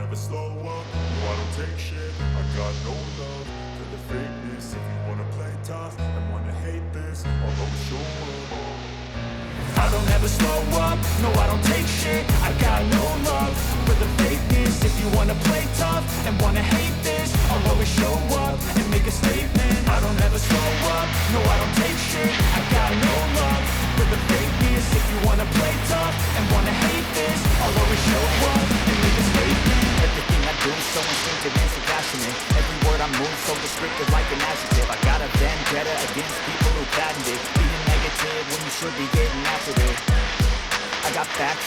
never slow up, no I don't take shit. I got no love for the fakeness. If you wanna play tough and wanna hate this, I'll always show up. I don't ever slow up, no I don't take shit. I got no love for the fakeness. If you wanna play tough and wanna hate this, I'll always show up and make a statement. I don't ever slow up, no I don't take shit. I got no love for the fakeness. If you wanna play tough and wanna hate this, I'll always show up and make a statement. Everything I do so instinctive and so passionate. Every word I move so descriptive like an adjective. I got a vendetta against people who patented being negative when you should be getting after it. I got facts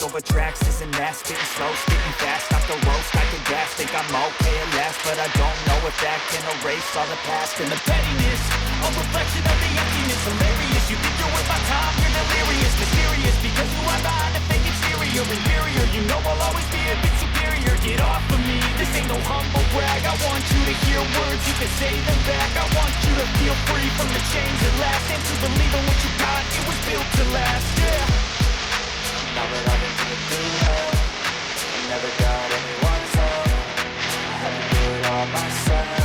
over tracks. Isn't that spitting slow, spitting fast? Not the roast, I can gas. Think I'm okay at last, but I don't know if that can erase all the past and the pettiness. A reflection of the emptiness, hilarious. You think you're worth my time, you're delirious. Mysterious, because you are behind a fake exterior. Inferior, you know I'll always be a bit superior. Get off of me, this ain't no humble brag. I want you to hear words, you can say them back. I want you to feel free from the chains at last, and to believe in what you got, it was built to last, yeah. Now that I've been through hell, I never got anyone's help. I had to do it all myself.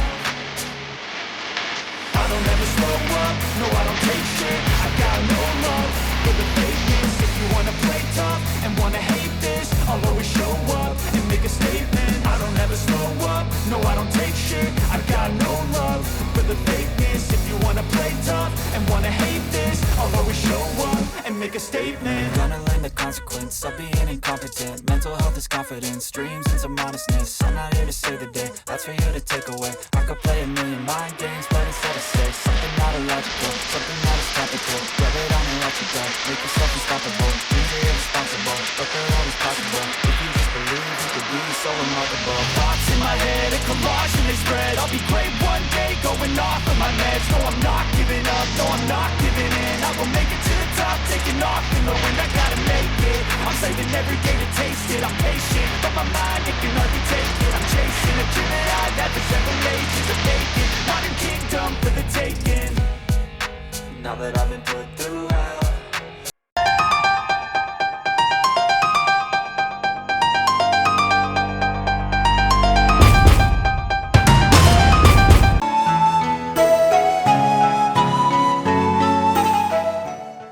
I don't ever slow up, no I don't take shit. I got no love for the fakeness. If you wanna play tough and wanna hate this, I'll always show up and make a statement. I don't ever slow up, no I don't take shit. I got no love for the fakeness. If you wanna play tough and wanna hate this, I'll always show up and make a statement. Gonna learn the consequence of being incompetent. Mental health is confidence, dreams and some modestness. I'm not here to save the day, that's for you to take away. I could play a million mind games, but instead I say something not illogical, something that is topical. Rub it on and let you go, make yourself unstoppable. Dreams are irresponsible, but they're always possible. If you just believe, you could be so remarkable. Thoughts in my head, a collage and they spread. I'll be great one day, going off of my meds. No, I'm not giving up, no, I'm not giving in. I will make it to the top, taking off in the wind. I gotta make it, I'm saving every day to taste it. I'm patient, but my mind, it can hardly take it. I'm chasing a dream that I've had for several ages. A vacant, modern kingdom for the taking. Now that I've been put through